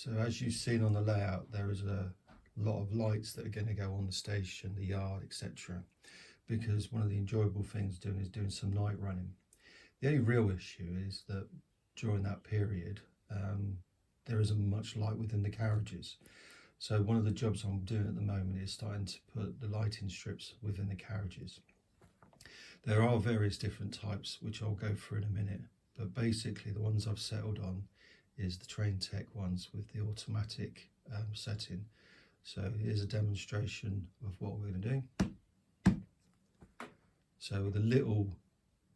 So as you've seen on the layout, there is a lot of lights that are going to go on the station, the yard, etc. Because one of the enjoyable things doing is doing some night running. The only real issue is that during that period, there isn't much light within the carriages. So one of the jobs I'm doing at the moment is starting to put the lighting strips within the carriages. There are various different types, which I'll go through in a minute, but basically the ones I've settled on is the Train Tech ones with the automatic setting. So here's a demonstration of what we're going to do. So with a little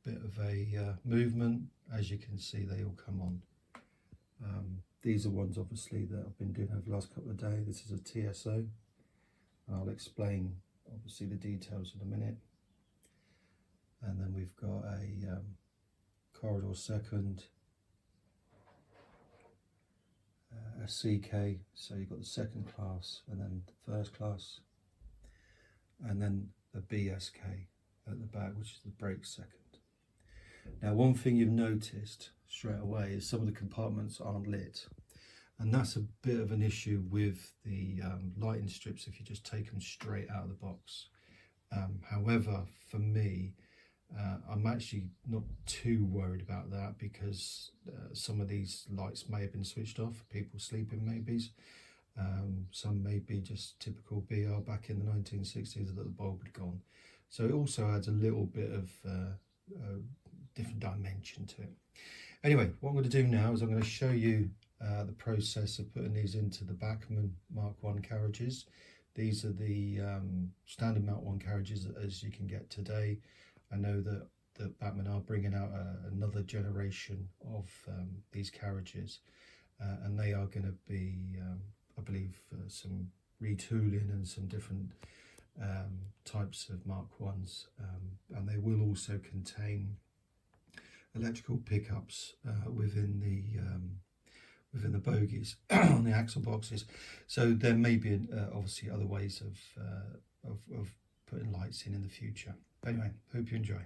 bit of a movement, as you can see, they all come on. These are ones obviously that I've been doing over the last couple of days. This is a TSO. I'll explain obviously the details in a minute. And then we've got a corridor second, a CK, so you've got the second class and then the first class, and then a BSK at the back, which is the brake second. Now, one thing you've noticed straight away is some of the compartments aren't lit, and that's a bit of an issue with the lighting strips if you just take them straight out of the box. However, for me, I'm actually not too worried about that because some of these lights may have been switched off, people sleeping maybe. Some may be just typical BR back in the 1960s that the bulb had gone. So it also adds a little bit of different dimension to it. Anyway, what I'm going to do now is I'm going to show you the process of putting these into the Bachmann Mk1 carriages. These are the standard Mk1 carriages as you can get today. I know that Bachmann are bringing out another generation of these carriages, and they are going to be, I believe, some retooling and some different types of Mk1s, and they will also contain electrical pickups within the bogies on the axle boxes. So there may be obviously other ways of putting lights in the future. Anyway, hope you enjoy.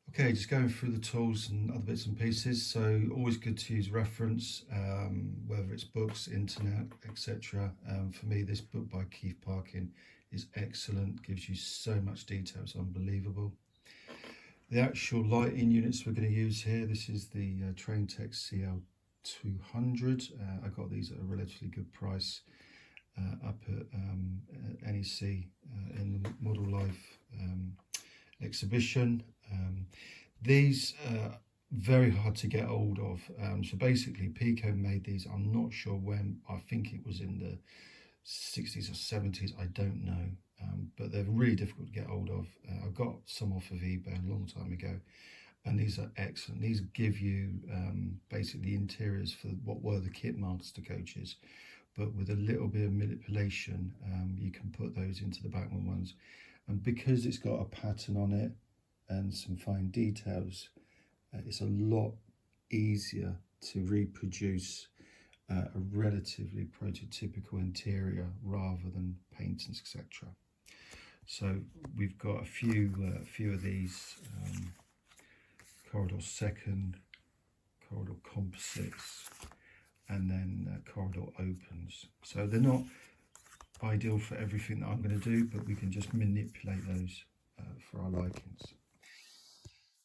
Okay, just going through the tools and other bits and pieces. So always good to use reference, whether it's books, internet, etc. For me, this book by Keith Parkin is excellent, gives you so much detail, it's unbelievable. The actual lighting units we're going to use here, this is the Train Tech CL200. I got these at a relatively good price up at NEC in the Model Life exhibition. These are very hard to get hold of. So basically Pico made these, I'm not sure when, I think it was in the 60s or 70s, I don't know, but they're really difficult to get hold of. I got some off of eBay a long time ago, and these are excellent. These give you basically interiors for what were the kit master coaches, but with a little bit of manipulation, you can put those into the Bachmann ones. And because it's got a pattern on it and some fine details, it's a lot easier to reproduce a relatively prototypical interior rather than paint and etc. So we've got a few of these corridor second, corridor composites, and then corridor opens. So they're not ideal for everything that I'm going to do, but we can just manipulate those for our likings.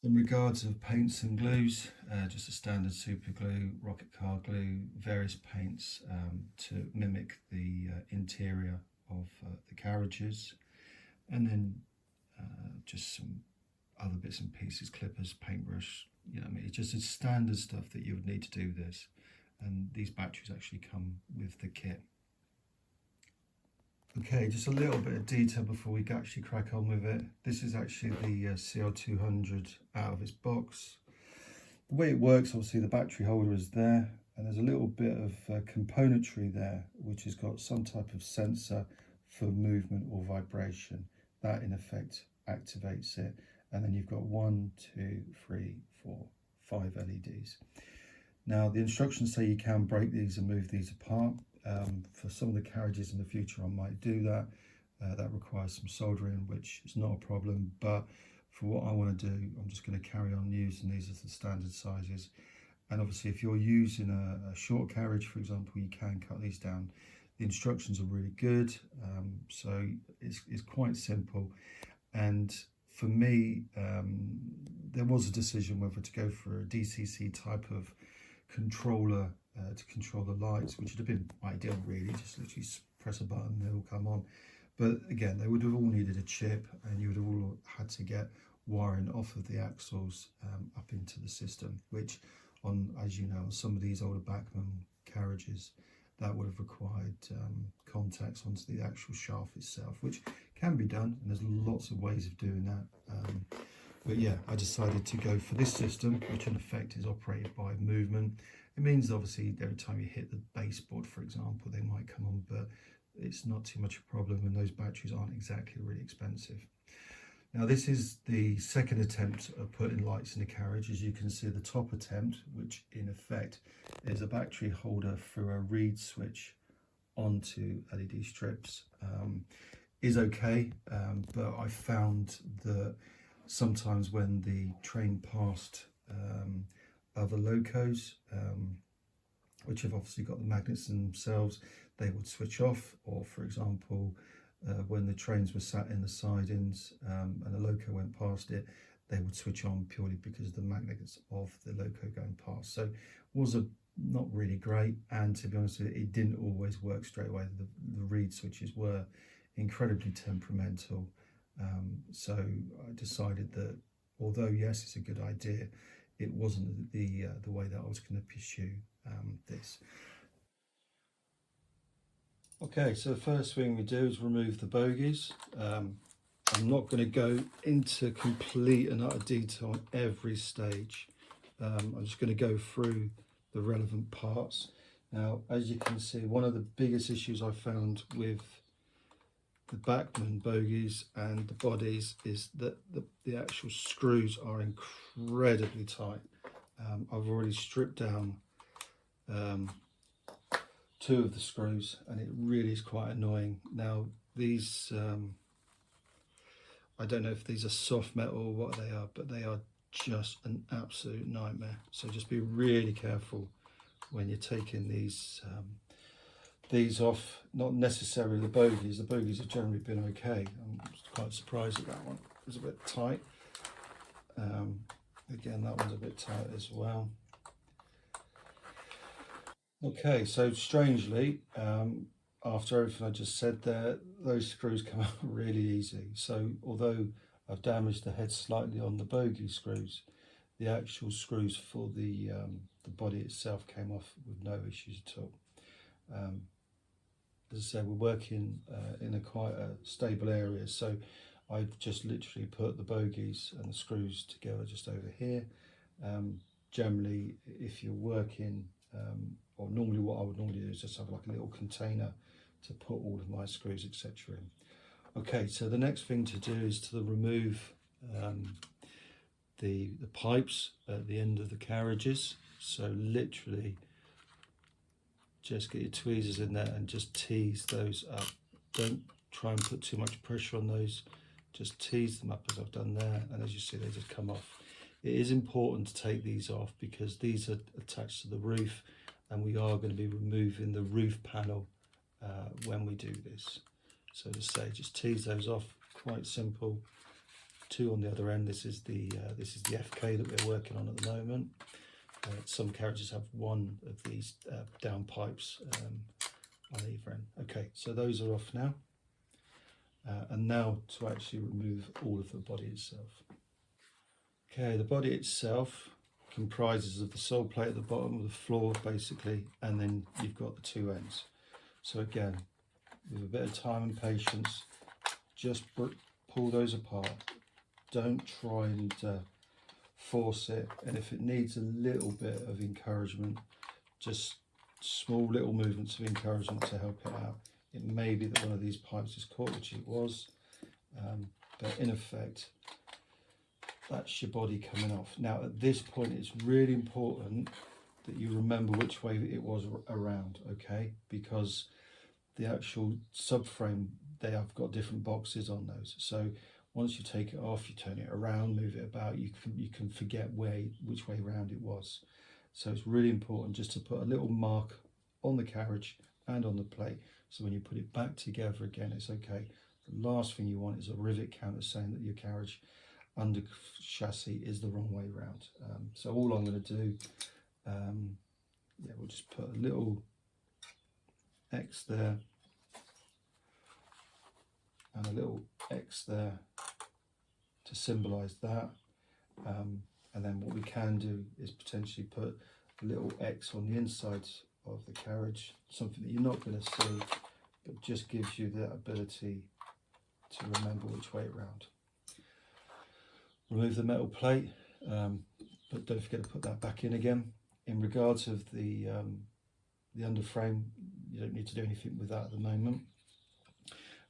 In regards of paints and glues, just a standard super glue, rocket car glue, various paints to mimic the interior of the carriages, and then just some other bits and pieces, clippers, paintbrush, you know what I mean, it's just a standard stuff that you would need to do this, and these batteries actually come with the kit. Okay, just a little bit of detail before we actually crack on with it. This is actually the CL200 out of its box. The way it works, obviously the battery holder is there, and there's a little bit of componentry there which has got some type of sensor for movement or vibration. That in effect activates it, and then you've got 1, 2, 3, 4, 5 LEDs. Now the instructions say you can break these and move these apart. For some of the carriages in the future I might do that. That requires some soldering, which is not a problem, but for what I want to do, I'm just going to carry on using these as the standard sizes. And obviously if you're using a short carriage, for example, you can cut these down. The instructions are really good, so it's quite simple. And for me, there was a decision whether to go for a DCC type of controller to control the lights, which would have been ideal really, just literally press a button and they'll come on. But again, they would have all needed a chip, and you would have all had to get wiring off of the axles up into the system, which on, as you know, on some of these older Bachmann carriages, that would have required contacts onto the actual shaft itself, which can be done, and there's lots of ways of doing that. But yeah, I decided to go for this system, which in effect is operated by movement. It means obviously every time you hit the baseboard, for example, they might come on, but it's not too much a problem, and those batteries aren't exactly really expensive. Now this is the second attempt at putting lights in the carriage. As you can see, the top attempt, which in effect is a battery holder through a reed switch onto LED strips, is okay, but I found that sometimes when the train passed other locos, which have obviously got the magnets themselves, they would switch off. Or for example, when the trains were sat in the sidings and a loco went past it, they would switch on purely because of the magnets of the loco going past. So it was not really great, and to be honest with you, it didn't always work straight away. The reed switches were incredibly temperamental, so I decided that although yes, it's a good idea, it wasn't the way that I was going to pursue this. Okay, so the first thing we do is remove the bogies. I'm not going to go into complete and utter detail on every stage. I'm just going to go through the relevant parts. Now, as you can see, one of the biggest issues I found with the Bachmann bogies and the bodies is that the actual screws are incredibly tight. I've already stripped down 2 of the screws, and it really is quite annoying. Now these, I don't know if these are soft metal or what they are, but they are just an absolute nightmare. So just be really careful when you're taking these off. Not necessarily the bogies. The bogies have generally been okay. I'm quite surprised at that one. It was a bit tight. Again, that one's a bit tight as well. Okay, so strangely, after everything I just said there, those screws come out really easy. So although I've damaged the head slightly on the bogie screws, the actual screws for the body itself came off with no issues at all. As I said, we're working in a quite a stable area, so I've just literally put the bogies and the screws together just over here. Generally, if you're working, or normally what I would normally do is just have like a little container to put all of my screws, etc. in. Okay, so the next thing to do is to remove the pipes at the end of the carriages. So literally just get your tweezers in there and just tease those up. Don't try and put too much pressure on those, just tease them up as I've done there, and as you see, they just come off. It is important to take these off because these are attached to the roof, and we are going to be removing the roof panel when we do this. So to say, just tease those off, quite simple. 2 on the other end. This is the FK that we're working on at the moment. Some carriages have 1 of these down pipes on either end. Okay, so those are off now. And now to actually remove all of the body itself. Okay, the body itself comprises of the sole plate at the bottom of the floor basically, and then you've got the 2 ends. So again, with a bit of time and patience, just pull those apart. Don't try and force it, and if it needs a little bit of encouragement, just small little movements of encouragement to help it out. It may be that one of these pipes is caught, which it was, but in effect that's your body coming off. Now at this point it's really important that you remember which way it was around, okay, because the actual subframe, they have got different boxes on those. So once you take it off, you turn it around, move it about, you can forget which way around it was. So it's really important just to put a little mark on the carriage and on the plate, so when you put it back together again, it's okay. The last thing you want is a rivet counter saying that your carriage under chassis is the wrong way round. So all I'm going to do, yeah, we'll just put a little X there and a little X there to symbolise that. And then what we can do is potentially put a little X on the inside of the carriage, something that you're not going to see, but just gives you that ability to remember which way around. Remove the metal plate, but don't forget to put that back in again. In regards of the underframe, you don't need to do anything with that at the moment.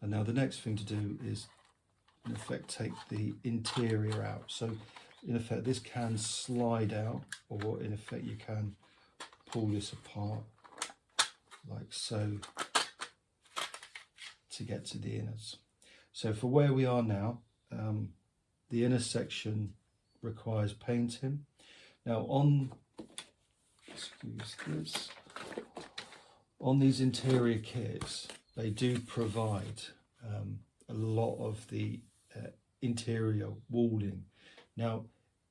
And now the next thing to do is, in effect, take the interior out. So in effect, this can slide out, or in effect you can pull this apart like so to get to the inners. So for where we are now, the inner section requires painting. Now on these interior kits, they do provide a lot of the interior walling. Now,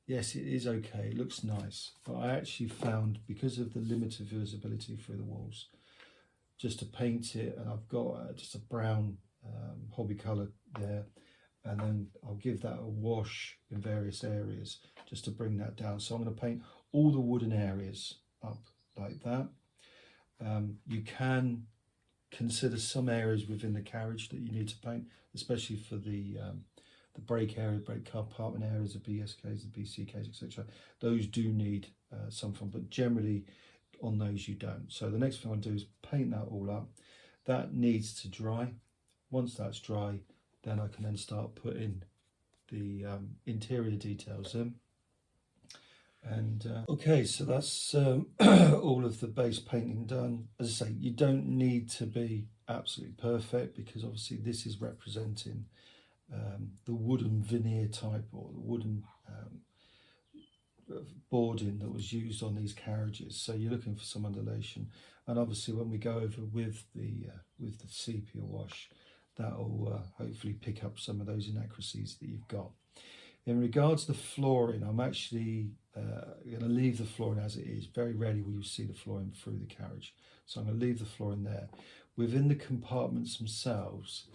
yes, it is okay, it looks nice, but I actually found, because of the limited visibility through the walls, just to paint it, and I've got just a brown hobby colour there, and then I'll give that a wash in various areas just to bring that down. So I'm going to paint all the wooden areas up like that. You can consider some areas within the carriage that you need to paint, especially for the brake area, brake compartment areas, the BSKs, the BCKs, etc. Those do need something, but generally on those you don't. So the next thing I'll do is paint that all up. That needs to dry. Once that's dry, then I can then start putting the interior details in. And okay, so that's all of the base painting done. As I say, you don't need to be absolutely perfect, because obviously this is representing the wooden veneer type, or the wooden boarding that was used on these carriages. So you're looking for some undulation, and obviously when we go over with the sepia wash, that'll hopefully pick up some of those inaccuracies that you've got. In regards to the flooring, I'm actually going to leave the flooring as it is. Very rarely will you see the flooring through the carriage, so I'm going to leave the flooring there. Within the compartments themselves,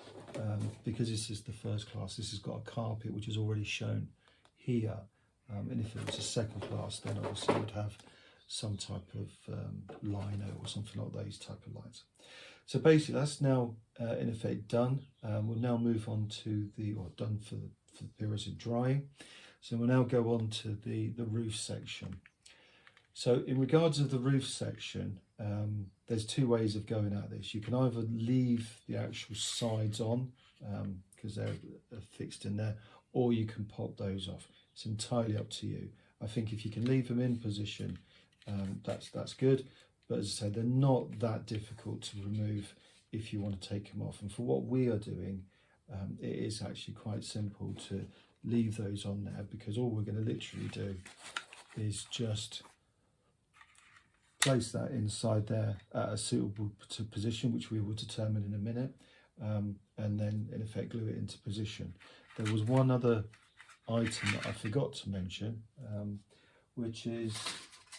because this is the first class, this has got a carpet which is already shown here, and if it was a second class, then obviously it would have some type of lino or something like those type of lights. So basically that's now in effect done. We'll now move on to done for the period of drying. So we'll now go on to the roof section. So in regards of the roof section, there's two ways of going at this. You can either leave the actual sides on, because they're fixed in there, or you can pop those off. It's entirely up to you. I think if you can leave them in position, that's good. But as I say, they're not that difficult to remove if you want to take them off. And for what we are doing, it is actually quite simple to leave those on there, because all we're going to literally do is just place that inside there at a suitable position, which we will determine in a minute, and then in effect glue it into position. There was one other item that I forgot to mention, which is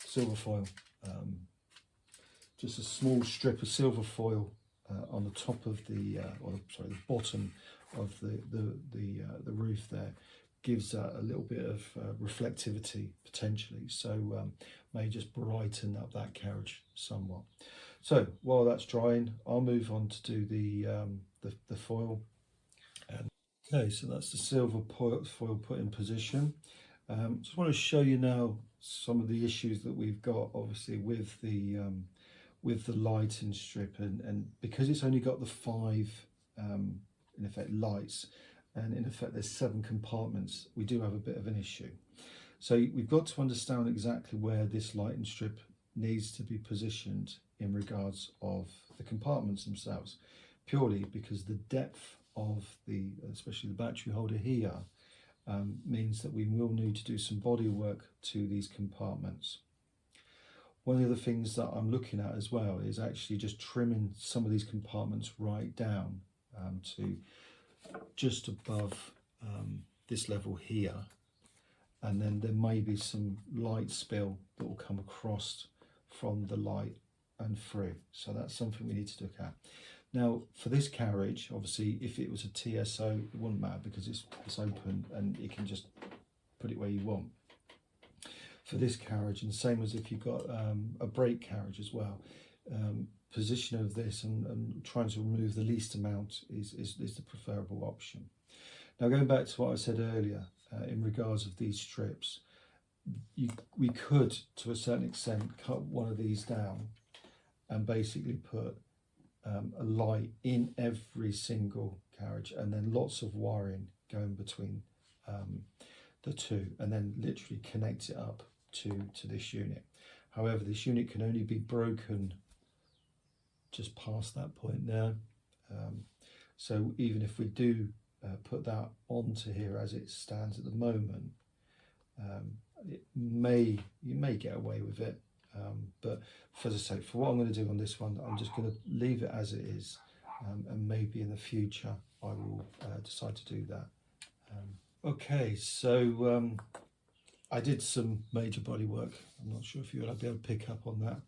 silver foil. Just a small strip of silver foil on the top of the bottom of the roof there, gives a little bit of reflectivity potentially, so may just brighten up that carriage somewhat. So while that's drying, I'll move on to do the foil. Okay, so that's the silver foil put in position. Just want to show you now some of the issues that we've got, obviously, with the lighting strip, and because it's only got the 5 in effect lights, and in effect there's 7 compartments, we do have a bit of an issue. So we've got to understand exactly where this lighting strip needs to be positioned in regards of the compartments themselves, purely because the depth of especially the battery holder here, means that we will need to do some body work to these compartments. One of the other things that I'm looking at as well is actually just trimming some of these compartments right down to just above this level here, and then there may be some light spill that will come across from the light and through. So that's something we need to look at. Now for this carriage, obviously if it was a TSO it wouldn't matter because it's open and you can just put it where you want. For this carriage, and same as if you've got a brake carriage as well, position of this and trying to remove the least amount is the preferable option. Now going back to what I said earlier in regards of these strips, we could to a certain extent cut one of these down and basically put a light in every single carriage, and then lots of wiring going between the two, and then literally connect it up to this unit. However, this unit can only be broken just past that point there. So even if we do put that onto here as it stands at the moment, you may get away with it. But as I say, for what I'm going to do on this one, I'm just going to leave it as it is, and maybe in the future I will decide to do that. Okay, so I did some major body work. I'm not sure if you'll be able to pick up on that,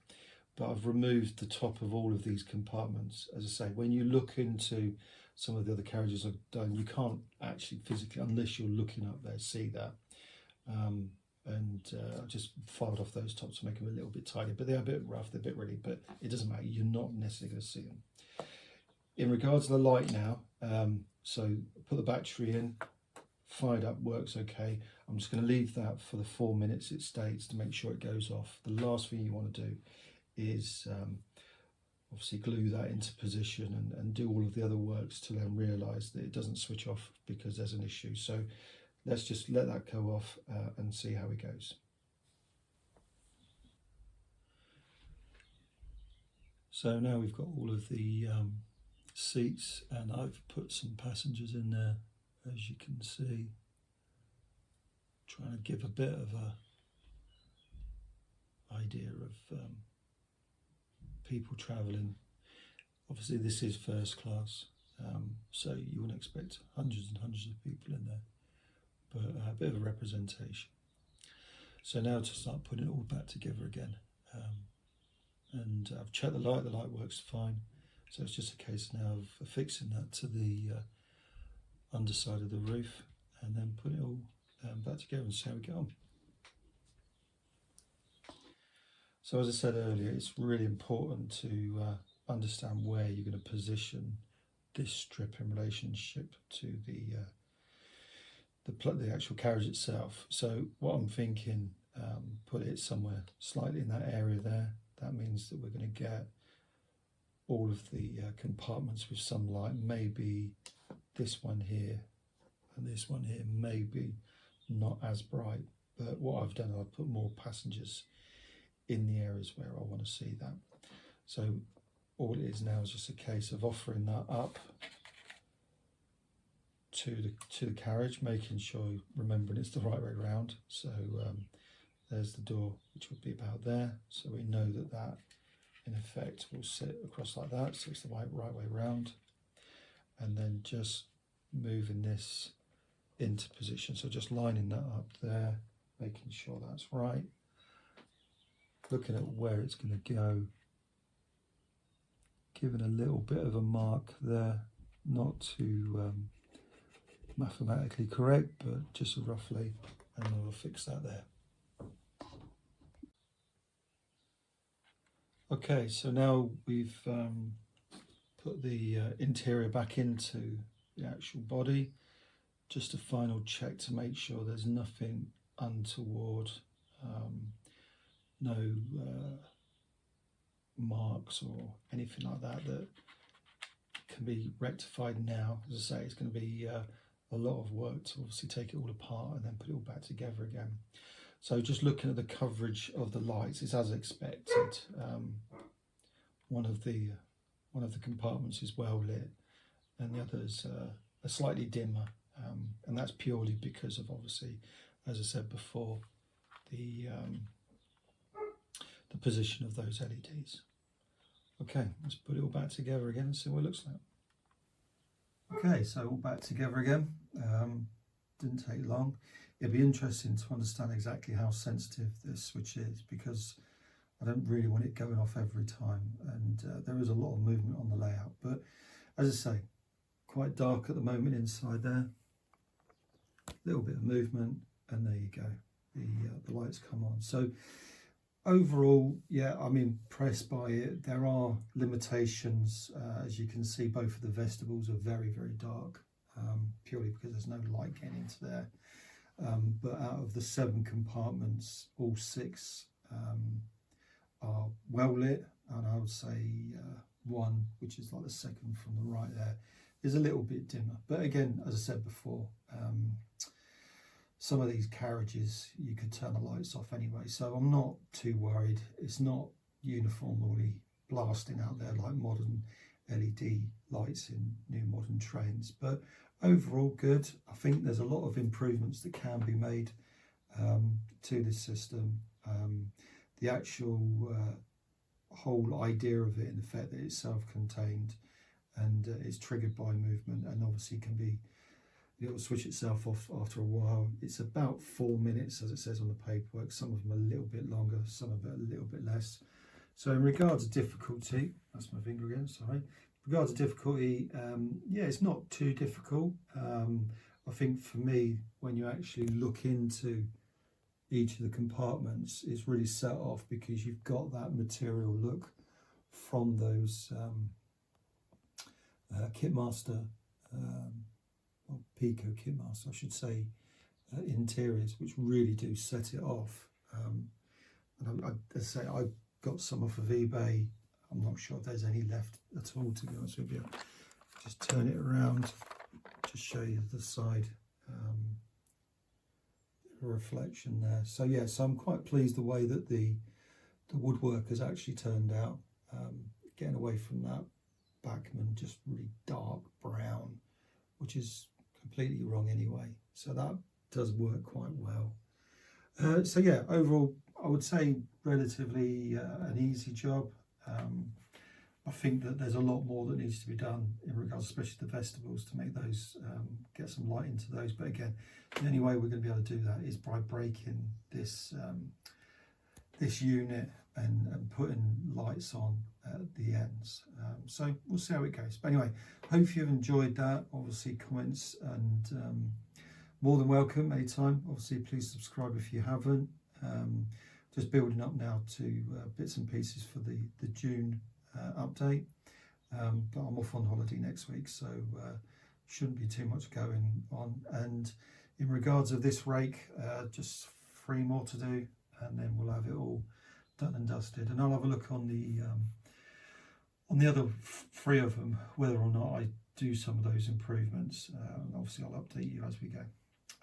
but I've removed the top of all of these compartments. As I say, when you look into some of the other carriages I've done, you can't actually physically, unless you're looking up there, see that. I just filed off those tops to make them a little bit tidier, but they're a bit rough, they're a bit ready, but it doesn't matter, you're not necessarily going to see them. In regards to the light now, so put the battery in, fired up, works okay. I'm just going to leave that for the 4 minutes it states to make sure it goes off. The last thing you want to do is obviously glue that into position and do all of the other works to then realise that it doesn't switch off because there's an issue. So let's just let that go off and see how it goes. So now we've got all of the seats, and I've put some passengers in there, as you can see, trying to give a bit of a idea of people travelling. Obviously this is first class, so you wouldn't expect hundreds and hundreds of people in there, but a bit of a representation. So now to start putting it all back together again, and I've checked the light works fine, so it's just a case now of affixing that to the underside of the roof and then put it all back together and see how we get on. So as I said earlier, it's really important to understand where you're going to position this strip in relationship to the actual carriage itself. So what I'm thinking, put it somewhere slightly in that area there. That means that we're going to get all of the compartments with some light. Maybe this one here and this one here, maybe not as bright, but what I've done, I've put more passengers in the areas where I want to see that. So all it is now is just a case of offering that up to the carriage, making sure, remembering it's the right way around. So there's the door, which would be about there, so we know that that in effect will sit across like that, so it's the right way around, and then just moving this into position, so just lining that up there, making sure that's right, looking at where it's going to go, giving a little bit of a mark there, not too mathematically correct, but just roughly, and we'll fix that there. Okay, so now we've put the interior back into the actual body. Just a final check to make sure there's nothing untoward, no marks or anything like that that can be rectified now. As I say, it's going to be a lot of work to obviously take it all apart and then put it all back together again. So just looking at the coverage of the lights, it's as expected. One of the compartments is well lit, and the others are slightly dimmer, and that's purely because of, obviously, as I said before, the the position of those LEDs. Okay, let's put it all back together again and see what it looks like. Okay, so all back together again. Didn't take long. It'd be interesting to understand exactly how sensitive this switch is, because I don't really want it going off every time, and there is a lot of movement on the layout. But as I say, quite dark at the moment inside there. A little bit of movement, and there you go. The lights come on. So overall, yeah, I'm impressed by it. There are limitations. As you can see, both of the vestibules are very, very dark, purely because there's no light getting into there. But out of the 7 compartments, all 6 are well lit, and I would say 1, which is like the second from the right there, is a little bit dimmer. But again, as I said before, some of these carriages you could turn the lights off anyway, so I'm not too worried. It's not uniformly blasting out there like modern LED lights in new modern trains, but overall good. I think there's a lot of improvements that can be made to this system. The actual whole idea of it, and the fact that it's self-contained and is triggered by movement, and obviously it will switch itself off after a while. It's about 4 minutes, as it says on the paperwork. Some of them a little bit longer, some of it a little bit less. So in regards to difficulty, that's my finger again, sorry. In regards to difficulty, yeah, it's not too difficult. I think for me, when you actually look into each of the compartments, it's really set off because you've got that material look from those Kitmaster, or Pico Kitmaster, I should say, interiors, which really do set it off. And as I say, I got some off of eBay. I'm not sure if there's any left at all, to be honest with you. Just turn it around to show you the side reflection there. So yeah, so I'm quite pleased the way that the woodwork has actually turned out, getting away from that Bachmann just really dark brown, which is completely wrong anyway. So that does work quite well. So yeah, overall I would say relatively an easy job. I think that there's a lot more that needs to be done in regards, especially the vestibules, to make those, get some light into those. But again, the only way we're going to be able to do that is by breaking this this unit and putting lights on at the ends. So we'll see how it goes. But anyway, hope you've enjoyed that. Obviously, comments and more than welcome anytime. Obviously, please subscribe if you haven't. Just building up now to bits and pieces for the June update, but I'm off on holiday next week, so shouldn't be too much going on. And in regards of this rake, just 3 more to do, and then we'll have it all done and dusted. And I'll have a look on the other 3 of them, whether or not I do some of those improvements. And obviously I'll update you as we go.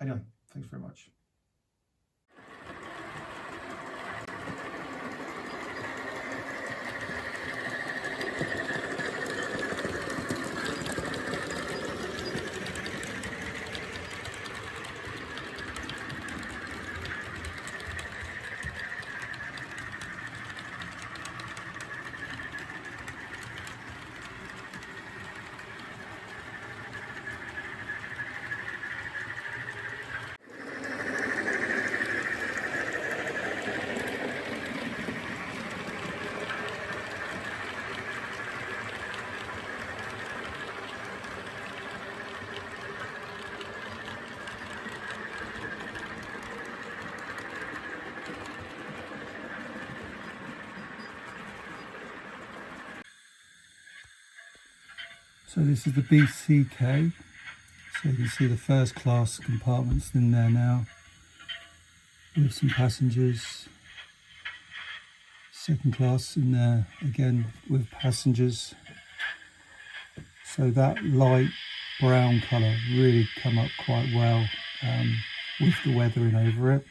Anyway, thanks very much. So this is the BCK, so you can see the first class compartments in there now, with some passengers. Second class in there again with passengers. So that light brown colour really come up quite well with the weathering over it.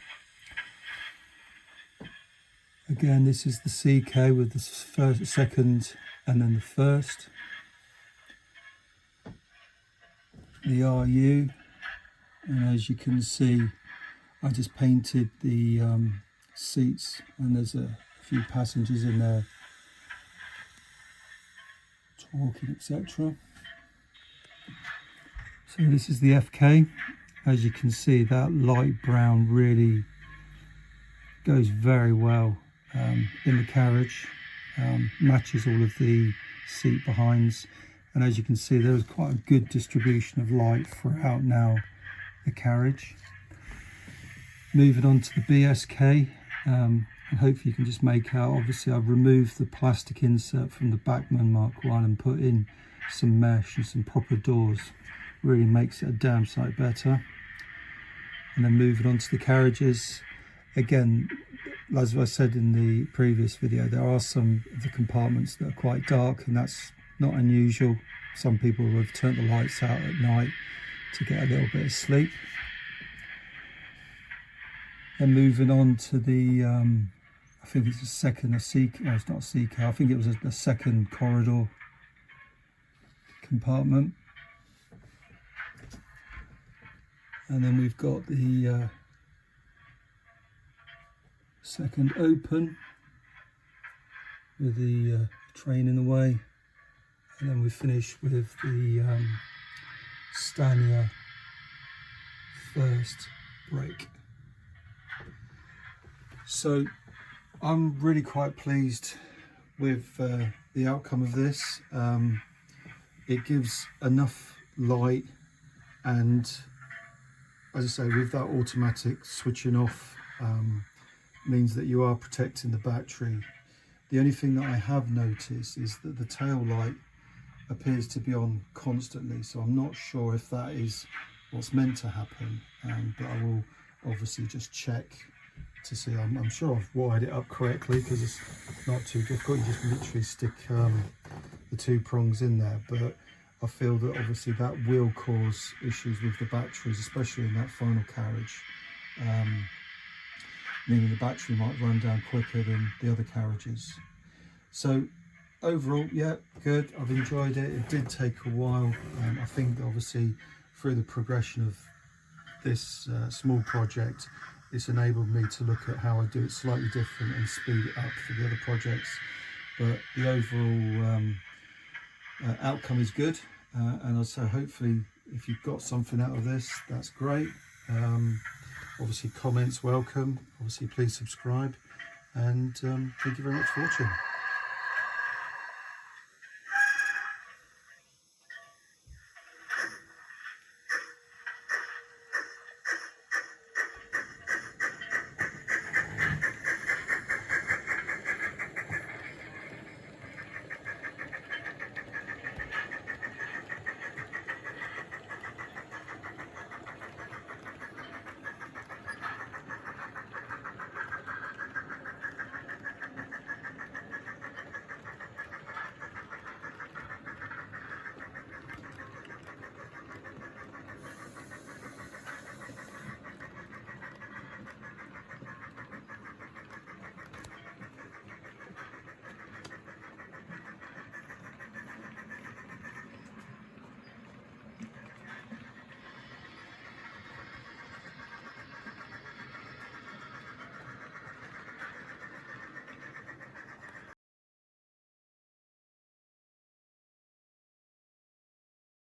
Again, this is the CK with the first, second and then the first. The RU, and as you can see, I just painted the seats, and there's a a few passengers in there talking, etc. So this is the FK. As you can see, that light brown really goes very well in the carriage, matches all of the seat behinds, and as you can see, there is quite a good distribution of light throughout now the carriage. Moving on to the BSK, and hopefully you can just make out, obviously I've removed the plastic insert from the Bachmann Mk1 and put in some mesh and some proper doors. Really makes it a damn sight better. And then moving on to the carriages, again, as I said in the previous video, there are some of the compartments that are quite dark, and that's not unusual. Some people have turned the lights out at night to get a little bit of sleep. Then moving on to the, I think it's a second, no, it's not a C car, I think it was a second corridor compartment. And then we've got the second open with the train in the way, and then we finish with the Stania first brake. So I'm really quite pleased with the outcome of this. It gives enough light, and as I say, with that automatic switching off, means that you are protecting the battery. The only thing that I have noticed is that the tail light appears to be on constantly, so I'm not sure if that is what's meant to happen, but I will obviously just check to see. I'm sure I've wired it up correctly because it's not too difficult. You just literally stick the two prongs in there, but I feel that obviously that will cause issues with the batteries, especially in that final carriage, meaning the battery might run down quicker than the other carriages. So overall, yeah, good. I've enjoyed it. It did take a while. I think obviously through the progression of this small project, it's enabled me to look at how I do it slightly different and speed it up for the other projects. But the overall outcome is good, and I'd say hopefully if you've got something out of this, that's great. Obviously comments welcome, obviously please subscribe, and thank you very much for watching.